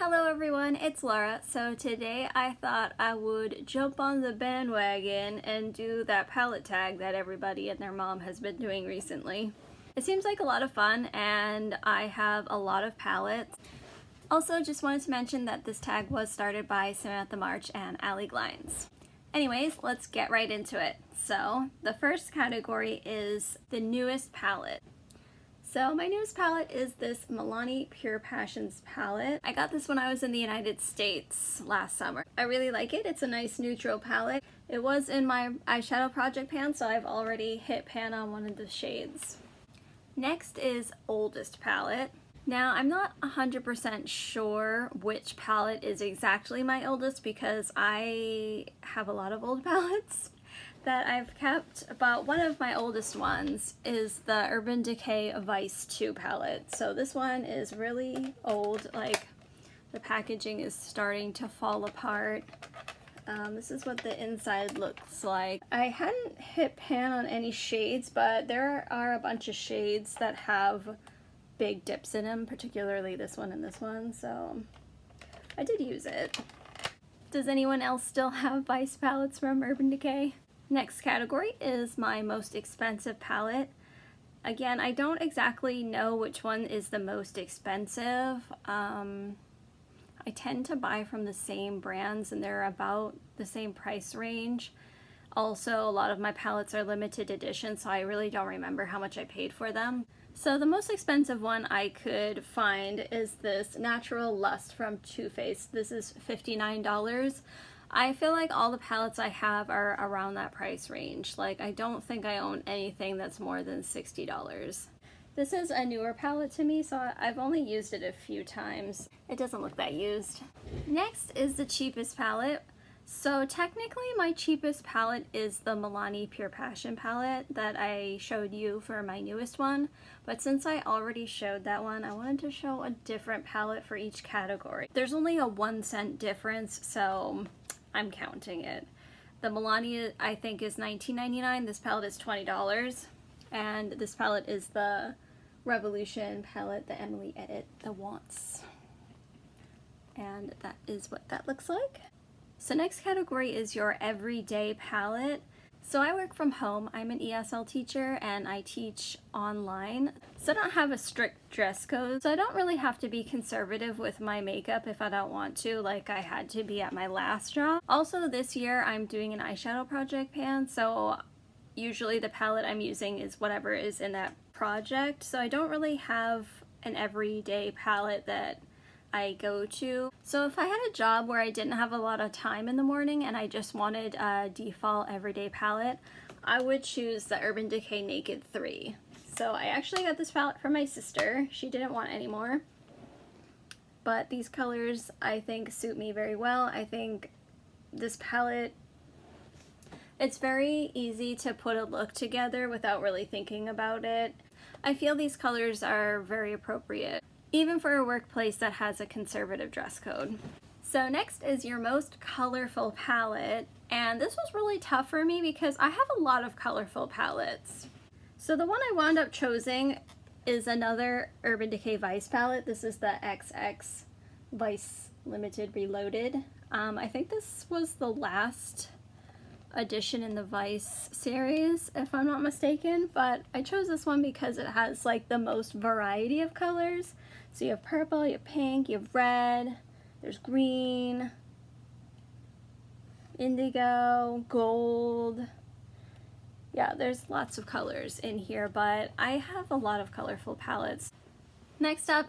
Hello everyone, it's Laura. So today I thought I would jump on the bandwagon and do that palette tag that everybody and their mom has been doing recently. It seems like a lot of fun and I have a lot of palettes. Also, just wanted to mention that this tag was started by Samantha and Allie Glines. Anyways, let's get right into it. So the first category is the newest palette. So my newest palette is this Milani Pure Passions palette. I got this when I was in the United States last summer. I really like it. It's a nice neutral palette. It was in my eyeshadow project pan, so I've already hit pan on one of the shades. Next is oldest palette. Now I'm not 100% sure which palette is exactly my oldest because I have a lot of old palettes that I've kept, but one of my oldest ones is the Urban Decay Vice 2 palette. So this one is really old, like the packaging is starting to fall apart. This is what the inside looks like. I hadn't hit pan on any shades, but there are a bunch of shades that have big dips in them, particularly this one and this one, so I did use it. Does anyone else still have Vice palettes from Urban Decay? Next category is my most expensive palette. Again, I don't exactly know which one is the most expensive. I tend to buy from the same brands and they're about the same price range. Also, a lot of my palettes are limited edition, so I really don't remember how much I paid for them. So the most expensive one I could find is this Natural Lust from Too Faced. This is $59. I feel like all the palettes I have are around that price range. Like, I don't think I own anything that's more than $60. This is a newer palette to me, so I've only used it a few times. It doesn't look that used. Next is the cheapest palette. So technically my cheapest palette is the Milani Pure Passion palette that I showed you for my newest one, but since I already showed that one, I wanted to show a different palette for each category. There's only a 1-cent difference, so I'm counting it. The Milani I think is $19.99, this palette is $20, and this palette is the Revolution palette, the Emily Edit, the Wants. And that is what that looks like. So next category is your everyday palette. So I work from home. I'm an ESL teacher and I teach online. So I don't have a strict dress code. So I don't really have to be conservative with my makeup if I don't want to, like I had to be at my last job. Also this year I'm doing an eyeshadow project pan, so usually the palette I'm using is whatever is in that project. So I don't really have an everyday palette that I go to. So if I had a job where I didn't have a lot of time in the morning and I just wanted a default everyday palette, I would choose the Urban Decay Naked 3. So I actually got this palette from my sister. She didn't want any more. But these colors I think suit me very well. I think this palette, it's very easy to put a look together without really thinking about it. I feel these colors are very appropriate, even for a workplace that has a conservative dress code. So next is your most colorful palette, and this was really tough for me because I have a lot of colorful palettes. So the one I wound up choosing is another Urban Decay Vice palette. This is the XX Vice Limited Reloaded. I think this was the last edition in the Vice series, if I'm not mistaken, but I chose this one because it has like the most variety of colors. So you have purple, you have pink, you have red, there's green, indigo, gold. Yeah, there's lots of colors in here, but I have a lot of colorful palettes. Next up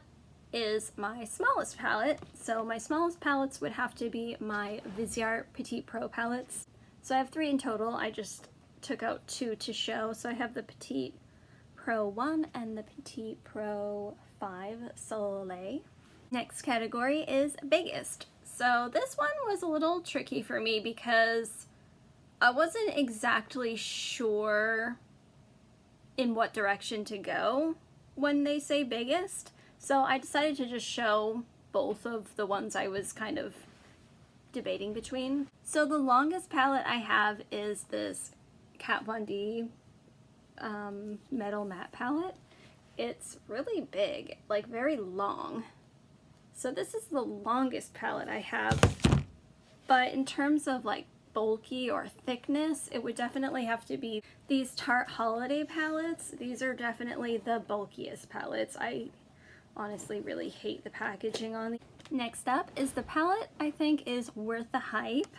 is my smallest palette. So my smallest palettes would have to be my Viseart Petite Pro palettes. So I have 3 in total. I just took out 2 to show. So I have the Petite Pro 1 and the Petite Pro 5 Soleil. Next category is biggest. So this one was a little tricky for me because I wasn't exactly sure in what direction to go when they say biggest. So I decided to just show both of the ones I was kind of debating between. So the longest palette I have is this Kat Von D Metal Matte palette. It's really big, like very long. So this is the longest palette I have, but in terms of like bulky or thickness, it would definitely have to be these Tarte Holiday palettes. These are definitely the bulkiest palettes. I honestly really hate the packaging on these. Next up is the palette I think is worth the hype,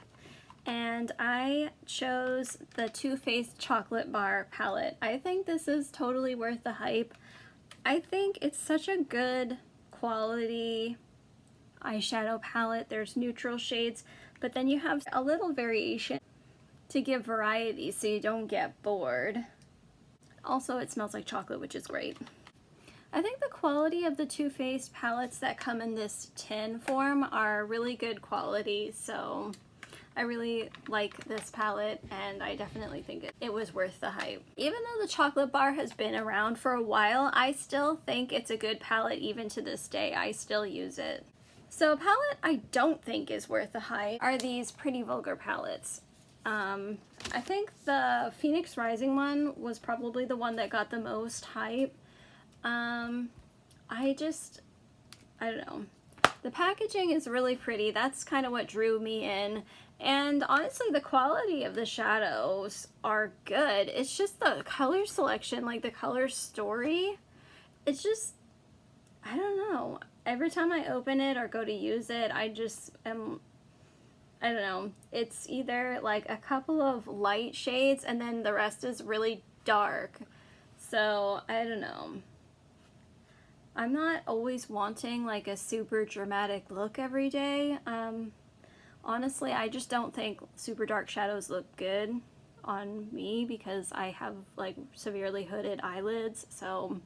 and I chose the Too Faced Chocolate Bar palette. I think this is totally worth the hype. I think it's such a good quality eyeshadow palette. There's neutral shades, but then you have a little variation to give variety so you don't get bored. Also, it smells like chocolate, which is great. I think the quality of the Too Faced palettes that come in this tin form are really good quality, so I really like this palette, and I definitely think it was worth the hype. Even though the chocolate bar has been around for a while, I still think it's a good palette even to this day. I still use it. So a palette I don't think is worth the hype are these Pretty Vulgar palettes. I think the Phoenix Rising one was probably the one that got the most hype. I don't know. The packaging is really pretty. That's kind of what drew me in. And honestly, the quality of the shadows are good. It's just the color selection, like the color story. It's just, I don't know. Every time I open it or go to use it, I just am, I don't know. It's either like a couple of light shades and then the rest is really dark. So, I don't know. I'm not always wanting like a super dramatic look every day. Honestly, I just don't think super dark shadows look good on me because I have like severely hooded eyelids, so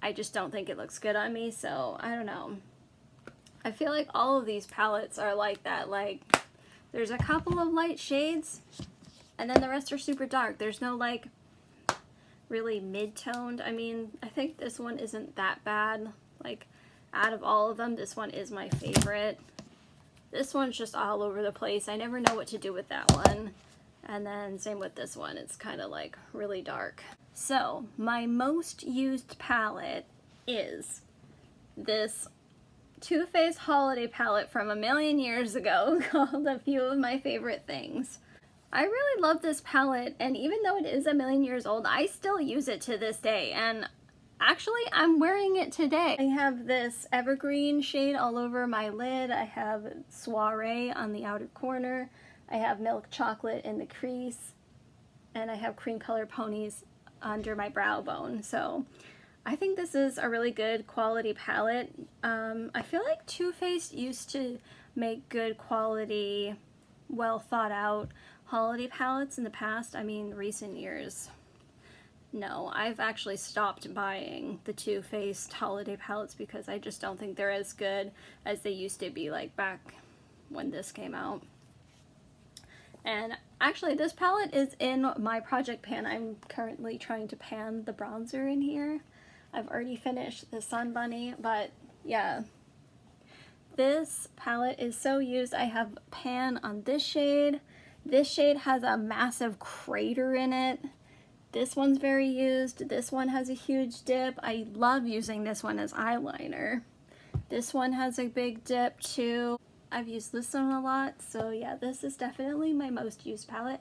I just don't think it looks good on me. So I don't know. I feel like all of these palettes are like that. Like there's a couple of light shades and then the rest are super dark. There's no like really mid-toned. I mean, I think this one isn't that bad. Like out of all of them, this one is my favorite. This one's just all over the place. I never know what to do with that one. And then same with this one. It's kind of like really dark. So my most used palette is this Too Faced Holiday palette from a million years ago called A Few of My Favorite Things. I really love this palette, and even though it is a million years old, I still use it to this day, and actually I'm wearing it today. I have this evergreen shade all over my lid, I have Soiree on the outer corner, I have Milk Chocolate in the crease, and I have Cream Color Ponies under my brow bone. So I think this is a really good quality palette. I feel like Too Faced used to make good quality, well thought out holiday palettes in the past. I mean, recent years. No, I've actually stopped buying the Too Faced holiday palettes because I just don't think they're as good as they used to be, like back when this came out. And actually this palette is in my project pan. I'm currently trying to pan the bronzer in here. I've already finished the Sun Bunny, but yeah. This palette is so used. I have pan on this shade. This shade has a massive crater in it. This one's very used. This one has a huge dip. I love using this one as eyeliner. This one has a big dip too. I've used this one a lot, so yeah, this is definitely my most used palette,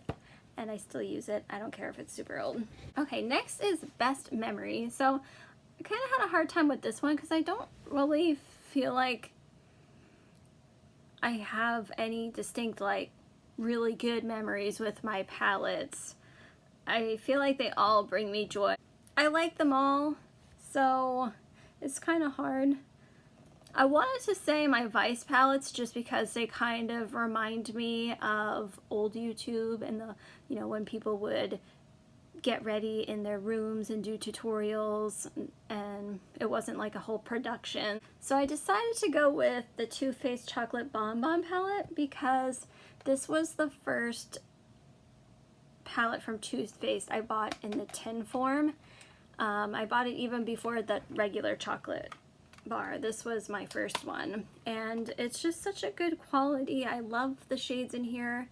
and I still use it. I don't care if it's super old. Okay, next is Best Memory. So I kind of had a hard time with this one because I don't really feel like I have any distinct like really good memories with my palettes. I feel like they all bring me joy. I like them all, so it's kind of hard. I wanted to say my Vice palettes just because they kind of remind me of old YouTube and the, you know, when people would get ready in their rooms and do tutorials, and it wasn't like a whole production. So I decided to go with the Too Faced Chocolate Bonbon palette because this was the first palette from Too Faced I bought in the tin form. I bought it even before the regular chocolate bar. This was my first one, and it's just such a good quality. I love the shades in here.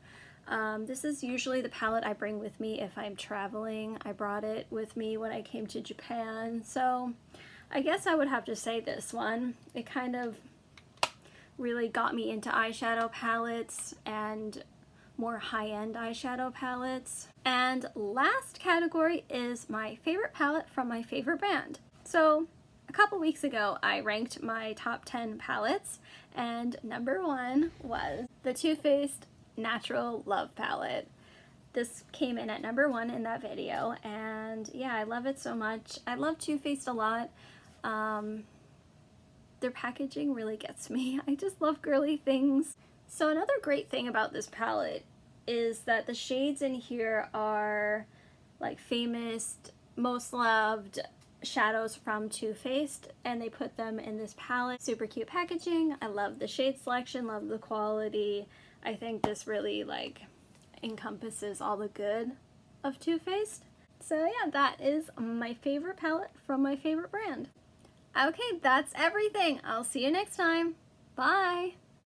This is usually the palette I bring with me if I'm traveling. I brought it with me when I came to Japan, so I guess I would have to say this one. It kind of really got me into eyeshadow palettes and more high-end eyeshadow palettes. And last category is my favorite palette from my favorite brand. So a couple weeks ago I ranked my top 10 palettes, and number 1 was the Too Faced Natural Love palette. This came in at number 1 in that video, and yeah, I love it so much. I love Too Faced a lot. Their packaging really gets me. I just love girly things. So another great thing about this palette is that the shades in here are like famous, most loved shadows from Too Faced, and they put them in this palette. Super cute packaging. I love the shade selection, love the quality. I think this really like encompasses all the good of Too Faced. So yeah, that is my favorite palette from my favorite brand. Okay, that's everything. I'll see you next time. Bye!